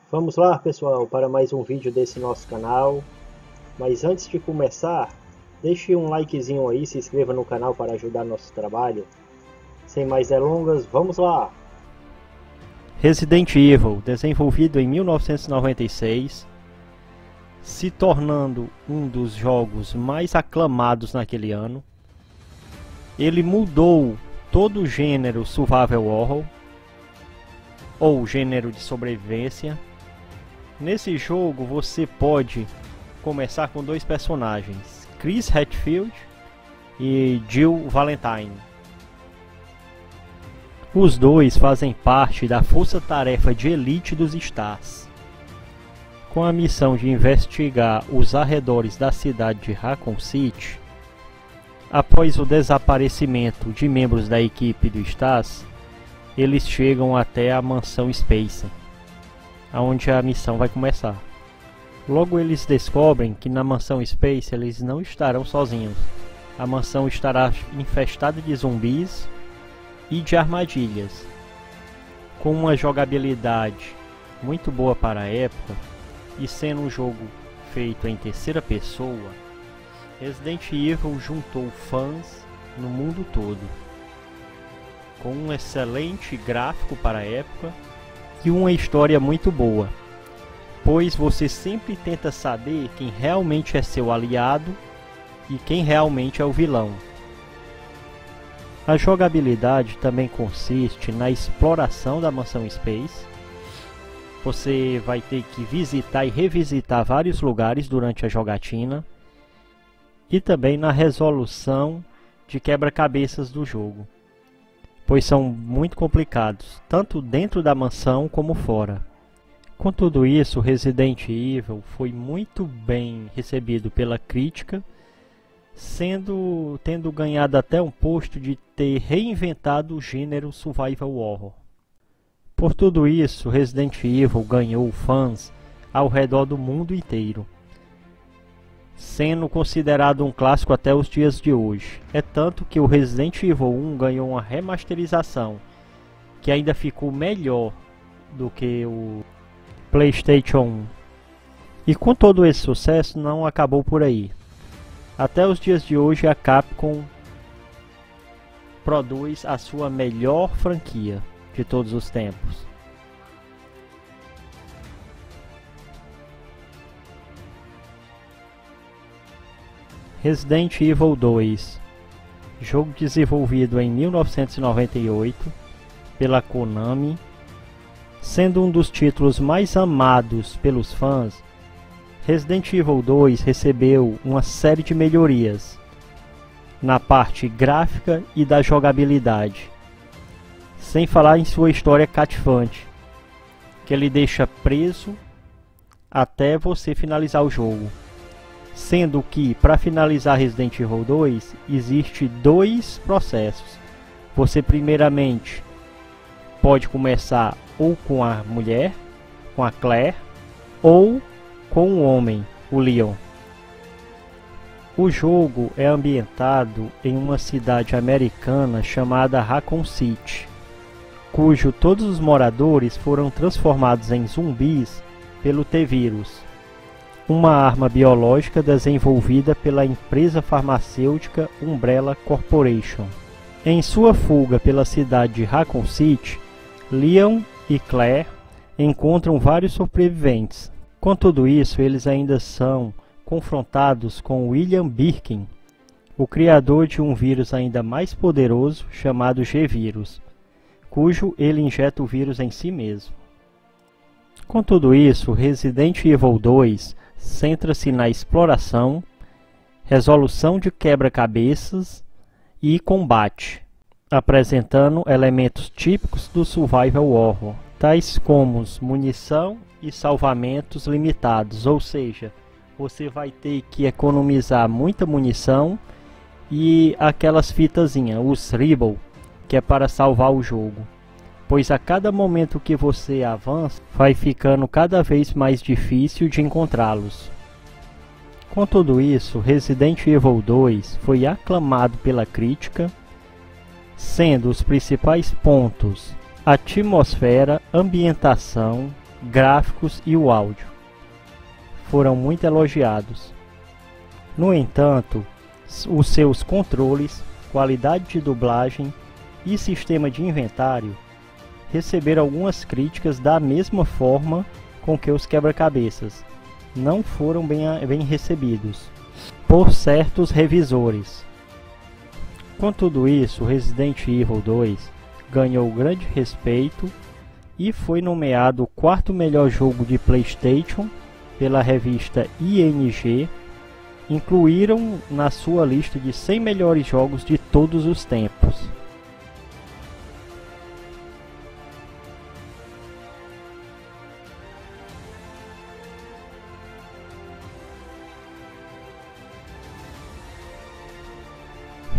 Vamos lá, pessoal, para mais um vídeo desse nosso canal. Mas antes de começar, deixe um likezinho aí, se inscreva no canal para ajudar nosso trabalho. Sem mais delongas, vamos lá! Resident Evil, desenvolvido em 1996, se tornando um dos jogos mais aclamados naquele ano. Ele mudou todo o gênero survival horror, ou gênero de sobrevivência. Nesse jogo você pode começar com dois personagens, Chris Hadfield e Jill Valentine. Os dois fazem parte da força-tarefa de elite dos Stars, com a missão de investigar os arredores da cidade de Raccoon City. Após o desaparecimento de membros da equipe do Stars, eles chegam até a mansão Space, onde a missão vai começar. Logo eles descobrem que na mansão Space eles não estarão sozinhos. A mansão estará infestada de zumbis e de armadilhas. Com uma jogabilidade muito boa para a época, e sendo um jogo feito em terceira pessoa, Resident Evil juntou fãs no mundo todo, com um excelente gráfico para a época e uma história muito boa, pois você sempre tenta saber quem realmente é seu aliado e quem realmente é o vilão. A jogabilidade também consiste na exploração da mansão Space. Você vai ter que visitar e revisitar vários lugares durante a jogatina, e também na resolução de quebra-cabeças do jogo, pois são muito complicados, tanto dentro da mansão como fora. Com tudo isso, Resident Evil foi muito bem recebido pela crítica, tendo ganhado até um posto de ter reinventado o gênero survival horror. Por tudo isso, Resident Evil ganhou fãs ao redor do mundo inteiro, sendo considerado um clássico até os dias de hoje. É tanto que o Resident Evil 1 ganhou uma remasterização, que ainda ficou melhor do que o PlayStation 1. E com todo esse sucesso não acabou por aí. Até os dias de hoje a Capcom produz a sua melhor franquia de todos os tempos. Resident Evil 2, jogo desenvolvido em 1998 pela Konami, sendo um dos títulos mais amados pelos fãs. Resident Evil 2 recebeu uma série de melhorias na parte gráfica e da jogabilidade, sem falar em sua história cativante, que ele deixa preso até você finalizar o jogo. Sendo que, para finalizar Resident Evil 2, existe dois processos. Você primeiramente pode começar ou com a mulher, com a Claire, ou com o homem, o Leon. O jogo é ambientado em uma cidade americana chamada Raccoon City, cujo todos os moradores foram transformados em zumbis pelo T-Vírus, uma arma biológica desenvolvida pela empresa farmacêutica Umbrella Corporation. Em sua fuga pela cidade de Raccoon City, Leon e Claire encontram vários sobreviventes. Com tudo isso, eles ainda são confrontados com William Birkin, o criador de um vírus ainda mais poderoso chamado G-Vírus, cujo ele injeta o vírus em si mesmo. Com tudo isso, Resident Evil 2 centra-se na exploração, resolução de quebra-cabeças e combate, apresentando elementos típicos do survival horror, tais como munição e salvamentos limitados, ou seja, você vai ter que economizar muita munição e aquelas fitazinhas, os Ribble, que é para salvar o jogo, pois a cada momento que você avança, vai ficando cada vez mais difícil de encontrá-los. Com tudo isso, Resident Evil 2 foi aclamado pela crítica, sendo os principais pontos atmosfera, ambientação, gráficos e o áudio. Foram muito elogiados. No entanto, os seus controles, qualidade de dublagem e sistema de inventário receberam algumas críticas da mesma forma com que os quebra-cabeças não foram bem recebidos por certos revisores. Com tudo isso, Resident Evil 2 ganhou grande respeito e foi nomeado o quarto melhor jogo de PlayStation pela revista ING. Incluíram na sua lista de 100 melhores jogos de todos os tempos.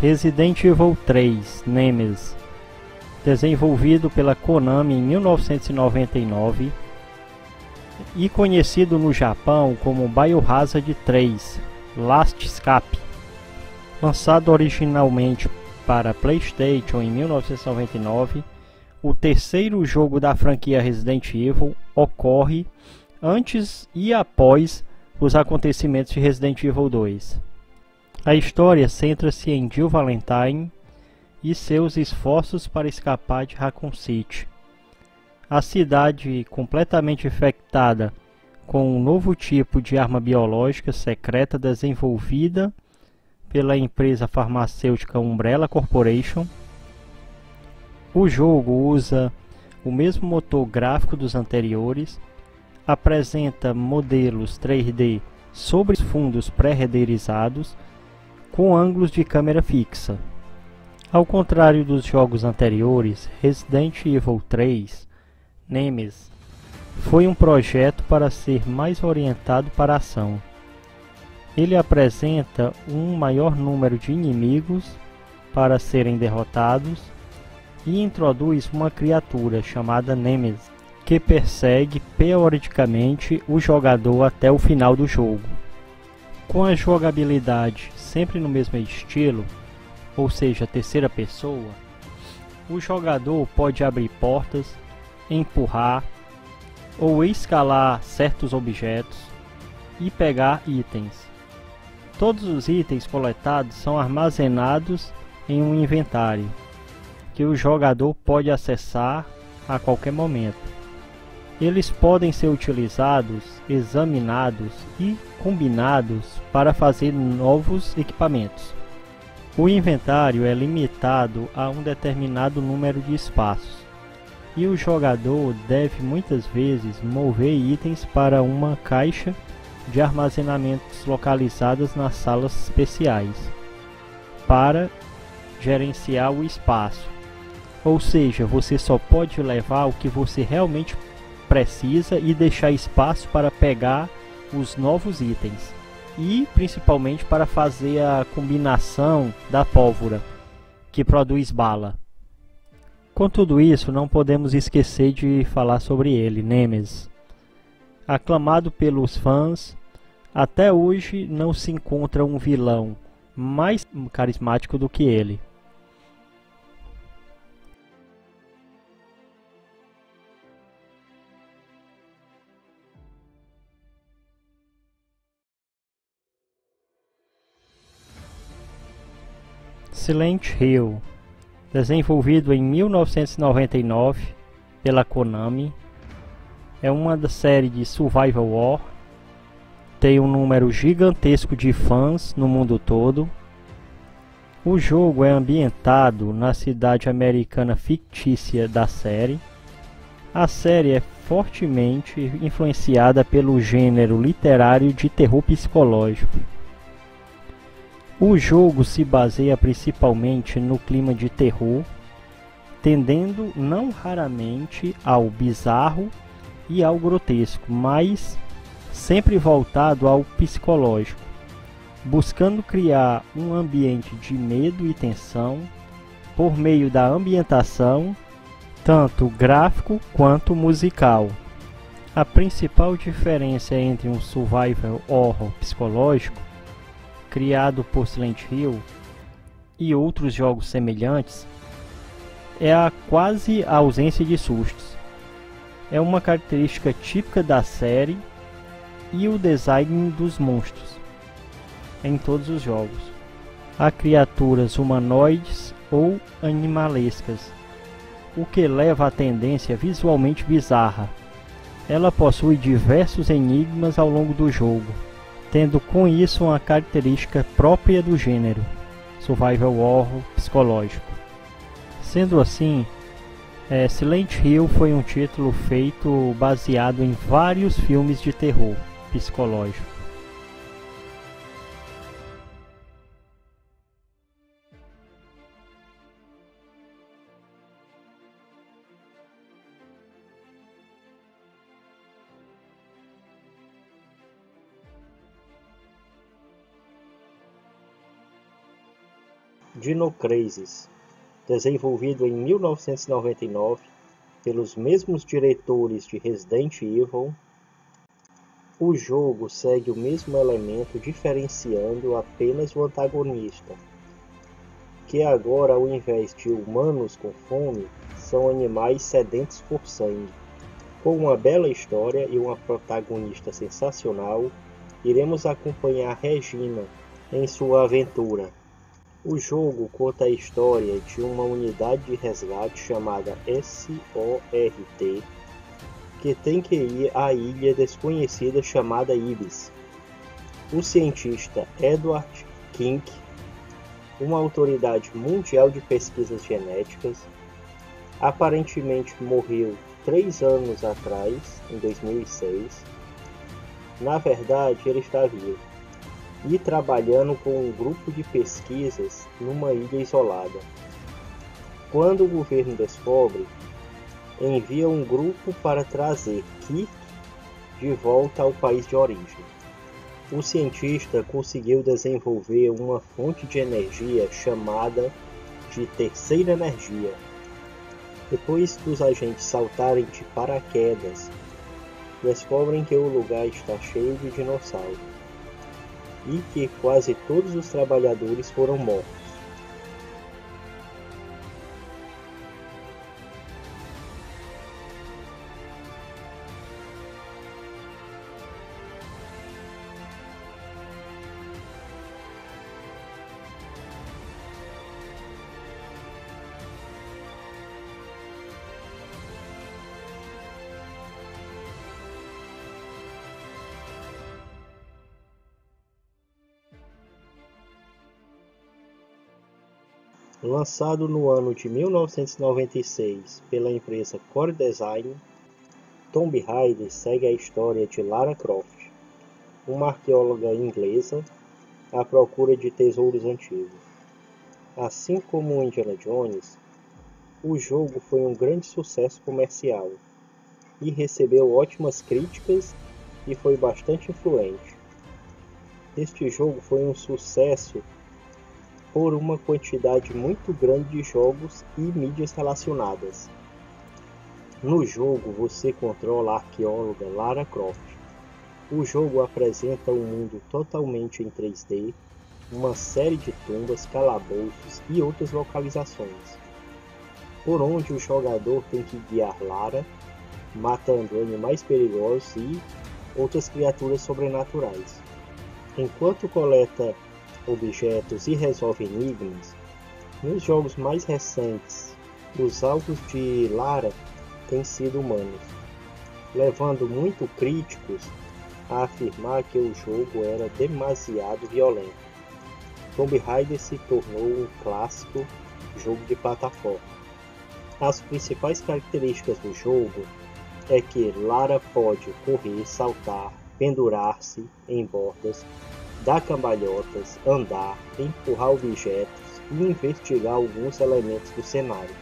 Resident Evil 3 Nemesis, desenvolvido pela Konami em 1999 e conhecido no Japão como Biohazard 3 Last Escape, lançado originalmente para PlayStation em 1999, o terceiro jogo da franquia Resident Evil ocorre antes e após os acontecimentos de Resident Evil 2. A história centra-se em Jill Valentine e seus esforços para escapar de Raccoon City. A cidade, completamente infectada com um novo tipo de arma biológica secreta desenvolvida pela empresa farmacêutica Umbrella Corporation. O jogo usa o mesmo motor gráfico dos anteriores, apresenta modelos 3D sobre fundos pré-renderizados com ângulos de câmera fixa. Ao contrário dos jogos anteriores, Resident Evil 3 Nemesis foi um projeto para ser mais orientado para a ação. Ele apresenta um maior número de inimigos para serem derrotados e introduz uma criatura chamada Nemesis, que persegue periodicamente o jogador até o final do jogo. Com a jogabilidade sempre no mesmo estilo, ou seja, terceira pessoa, o jogador pode abrir portas, empurrar ou escalar certos objetos e pegar itens. Todos os itens coletados são armazenados em um inventário, que o jogador pode acessar a qualquer momento. Eles podem ser utilizados, examinados e combinados para fazer novos equipamentos. O inventário é limitado a um determinado número de espaços, e o jogador deve muitas vezes mover itens para uma caixa de armazenamentos localizadas nas salas especiais para gerenciar o espaço. Ou seja, você só pode levar o que você realmente precisa e deixar espaço para pegar os novos itens e principalmente para fazer a combinação da pólvora que produz bala. Com tudo isso, não podemos esquecer de falar sobre ele, Nemesis. Aclamado pelos fãs, até hoje não se encontra um vilão mais carismático do que ele. Silent Hill, desenvolvido em 1999 pela Konami, é uma da série de Survival Horror. Tem um número gigantesco de fãs no mundo todo. O jogo é ambientado na cidade americana fictícia da série. A série é fortemente influenciada pelo gênero literário de terror psicológico. O jogo se baseia principalmente no clima de terror, tendendo não raramente ao bizarro e ao grotesco, mas sempre voltado ao psicológico, buscando criar um ambiente de medo e tensão por meio da ambientação, tanto gráfico quanto musical. A principal diferença entre um survival horror psicológico criado por Silent Hill e outros jogos semelhantes é a quase ausência de sustos. é uma característica típica da série, e o design dos monstros em todos os jogos. Há criaturas humanoides ou animalescas, o que leva à tendência visualmente bizarra. Ela possui diversos enigmas ao longo do jogo, tendo com isso uma característica própria do gênero, survival horror psicológico. Sendo assim, Silent Hill foi um título feito baseado em vários filmes de terror psicológico. Dino Crisis, desenvolvido em 1999 pelos mesmos diretores de Resident Evil, o jogo segue o mesmo elemento diferenciando apenas o antagonista, que agora, ao invés de humanos com fome, são animais sedentos por sangue. Com uma bela história e uma protagonista sensacional, iremos acompanhar Regina em sua aventura. O jogo conta a história de uma unidade de resgate chamada SORT, que tem que ir à ilha desconhecida chamada Ibis. O cientista Edward King, uma autoridade mundial de pesquisas genéticas, aparentemente morreu 3 anos atrás, em 2006. Na verdade, ele está vivo e trabalhando com um grupo de pesquisas numa ilha isolada. Quando o governo descobre, envia um grupo para trazer Kirk de volta ao país de origem. O cientista conseguiu desenvolver uma fonte de energia chamada de terceira energia. Depois dos agentes saltarem de paraquedas, descobrem que o lugar está cheio de dinossauros e que quase todos os trabalhadores foram mortos. Lançado no ano de 1996 pela empresa Core Design, Tomb Raider segue a história de Lara Croft, uma arqueóloga inglesa à procura de tesouros antigos. Assim como Indiana Jones, o jogo foi um grande sucesso comercial e recebeu ótimas críticas e foi bastante influente. Este jogo foi um sucesso por uma quantidade muito grande de jogos e mídias relacionadas. No jogo você controla a arqueóloga Lara Croft. O jogo apresenta um mundo totalmente em 3D, uma série de tumbas, calabouços e outras localizações, por onde o jogador tem que guiar Lara, matando animais perigosos e outras criaturas sobrenaturais. Enquanto coleta objetos e resolve enigmas, nos jogos mais recentes, os alvos de Lara têm sido humanos, levando muito críticos a afirmar que o jogo era demasiado violento. Tomb Raider se tornou um clássico jogo de plataforma. As principais características do jogo é que Lara pode correr, saltar, pendurar-se em bordas, dar cambalhotas, andar, empurrar objetos e investigar alguns elementos do cenário.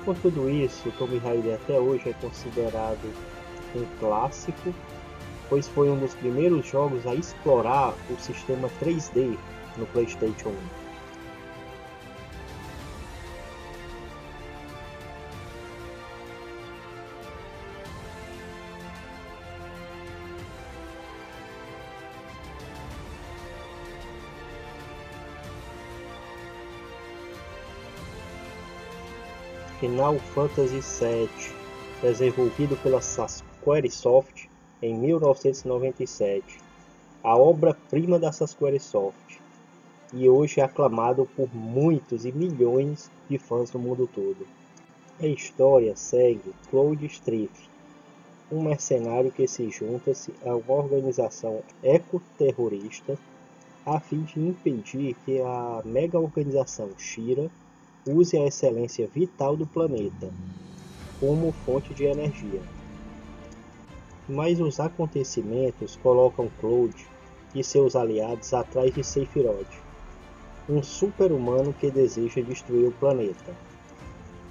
Com tudo isso, Tomb Raider até hoje é considerado um clássico, pois foi um dos primeiros jogos a explorar o sistema 3D no PlayStation 1. Final Fantasy VII desenvolvido pela Squaresoft em 1997, a obra-prima da Squaresoft, e hoje é aclamado por muitos e milhões de fãs no mundo todo. A história segue Cloud Strife, um mercenário que se junta-se a uma organização ecoterrorista a fim de impedir que a mega-organização Shira use a excelência vital do planeta como fonte de energia. Mas os acontecimentos colocam Cloud e seus aliados atrás de Sephiroth, um super-humano que deseja destruir o planeta.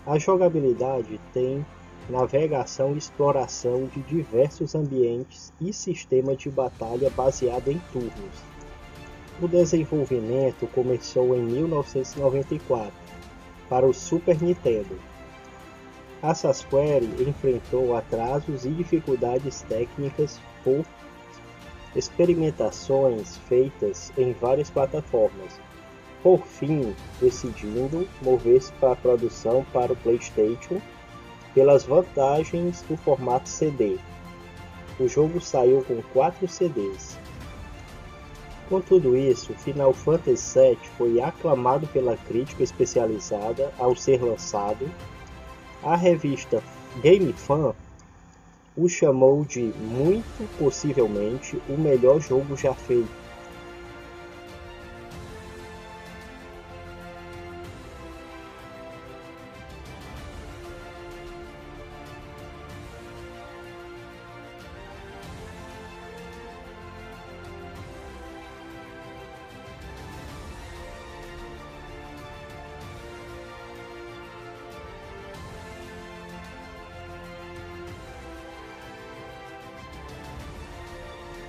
A jogabilidade tem navegação e exploração de diversos ambientes e sistema de batalha baseado em turnos. O desenvolvimento começou em 1994 para o Super Nintendo. A Square enfrentou atrasos e dificuldades técnicas por experimentações feitas em várias plataformas, por fim decidindo mover-se para a produção para o PlayStation pelas vantagens do formato CD. O jogo saiu com 4 CDs. Com tudo isso, Final Fantasy VII foi aclamado pela crítica especializada ao ser lançado. A revista Game Fan o chamou de muito possivelmente o melhor jogo já feito.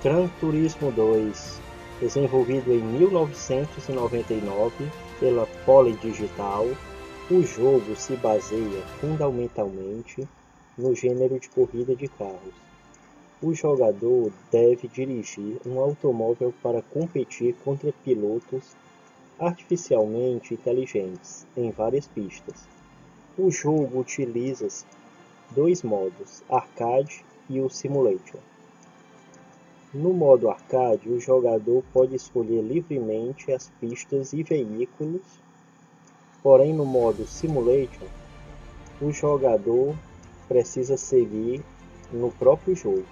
Gran Turismo 2, desenvolvido em 1999 pela Polydigital, o jogo se baseia fundamentalmente no gênero de corrida de carros. O jogador deve dirigir um automóvel para competir contra pilotos artificialmente inteligentes em várias pistas. O jogo utiliza dois modos, Arcade e o Simulator. No modo arcade, o jogador pode escolher livremente as pistas e veículos, porém no modo Simulator, o jogador precisa seguir no próprio jogo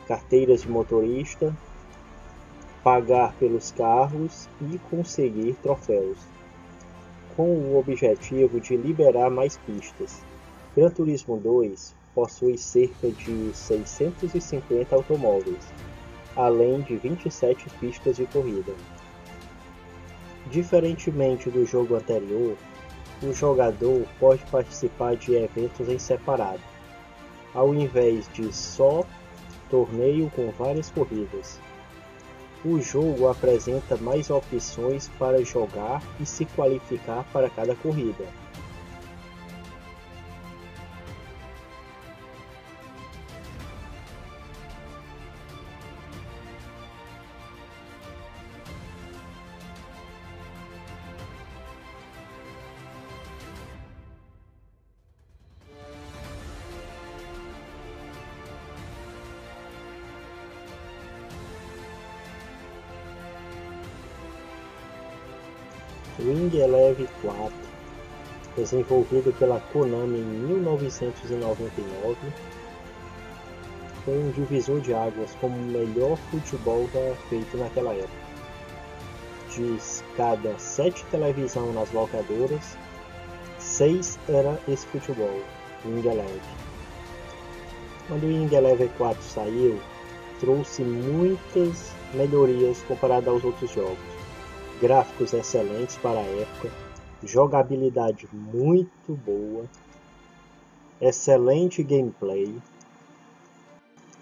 carteiras de motorista, pagar pelos carros e conseguir troféus, com o objetivo de liberar mais pistas. Gran Turismo 2 possui cerca de 650 automóveis, além de 27 pistas de corrida. Diferentemente do jogo anterior, o jogador pode participar de eventos em separado, ao invés de só torneio com várias corridas. O jogo apresenta mais opções para jogar e se qualificar para cada corrida. Wing Eleven 4, desenvolvido pela Konami em 1999, foi um divisor de águas como o melhor futebol já feito naquela época. De cada 7 televisões nas locadoras, 6 era esse futebol, Wing Eleven. Quando o Wing Eleven 4 saiu, trouxe muitas melhorias comparado aos outros jogos. Gráficos excelentes para a época, jogabilidade muito boa, excelente gameplay,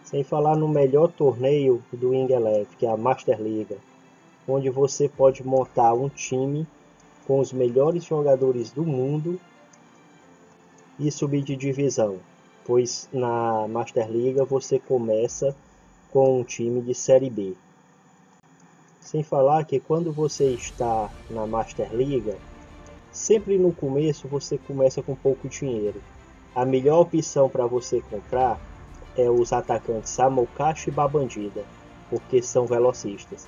sem falar no melhor torneio do Wing Eleven, que é a Master Liga, onde você pode montar um time com os melhores jogadores do mundo e subir de divisão, pois na Master Liga você começa com um time de Série B. Sem falar que quando você está na Master Liga, sempre no começo você começa com pouco dinheiro. A melhor opção para você comprar é os atacantes Amokachi e Babandida, porque são velocistas.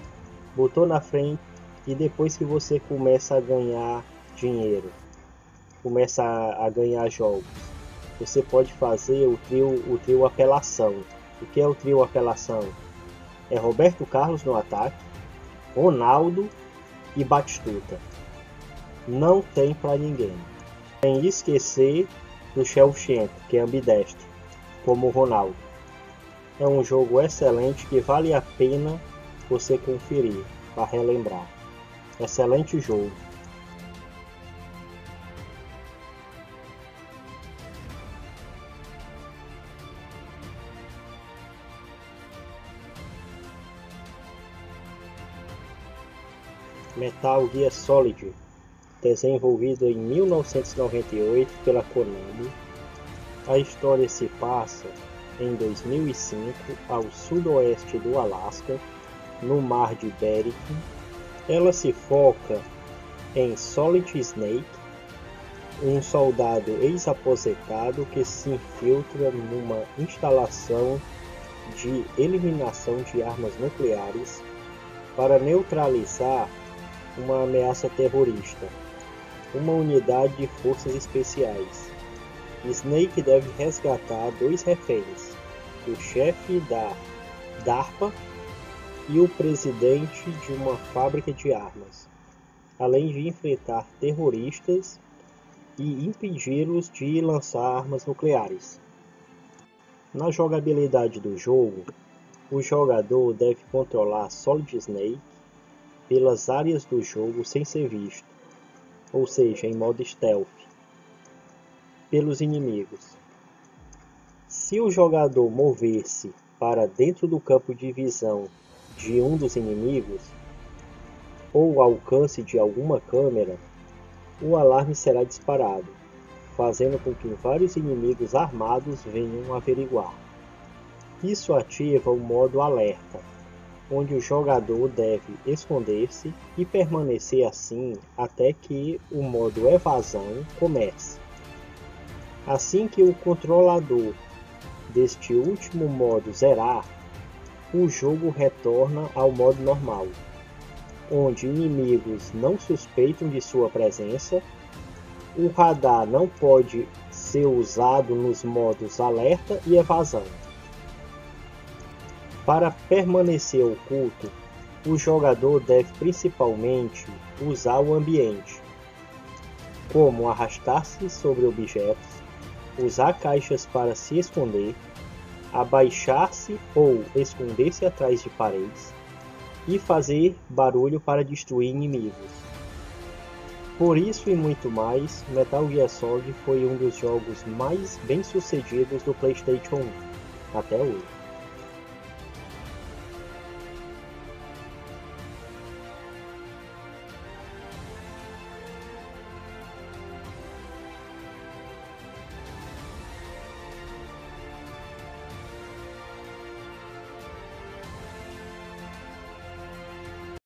Botou na frente e depois que você começa a ganhar dinheiro, começa a ganhar jogos, você pode fazer o trio apelação. O que é o trio apelação? É Roberto Carlos no ataque, Ronaldo e Batistuta. Não tem para ninguém. Sem esquecer do Shevchenko, que é ambidestro, como o Ronaldo. É um jogo excelente que vale a pena você conferir, para relembrar. Excelente jogo. Metal Gear Solid, desenvolvido em 1998 pela Konami. A história se passa em 2005 ao sudoeste do Alasca, no mar de Bering. Ela se foca em Solid Snake, um soldado ex-aposentado que se infiltra numa instalação de eliminação de armas nucleares para neutralizar uma ameaça terrorista, uma unidade de forças especiais. Snake deve resgatar 2 reféns, o chefe da DARPA e o presidente de uma fábrica de armas, além de enfrentar terroristas e impedi-los de lançar armas nucleares. Na jogabilidade do jogo, o jogador deve controlar Solid Snake pelas áreas do jogo sem ser visto, ou seja, em modo stealth, pelos inimigos. Se o jogador mover-se para dentro do campo de visão de um dos inimigos, ou ao alcance de alguma câmera, o alarme será disparado, fazendo com que vários inimigos armados venham averiguar. Isso ativa o modo alerta, onde o jogador deve esconder-se e permanecer assim até que o modo evasão comece. Assim que o controlador deste último modo zerar, o jogo retorna ao modo normal, onde inimigos não suspeitam de sua presença, o radar não pode ser usado nos modos alerta e evasão. Para permanecer oculto, o jogador deve principalmente usar o ambiente, como arrastar-se sobre objetos, usar caixas para se esconder, abaixar-se ou esconder-se atrás de paredes e fazer barulho para destruir inimigos. Por isso e muito mais, Metal Gear Solid foi um dos jogos mais bem-sucedidos do PlayStation 1 até hoje.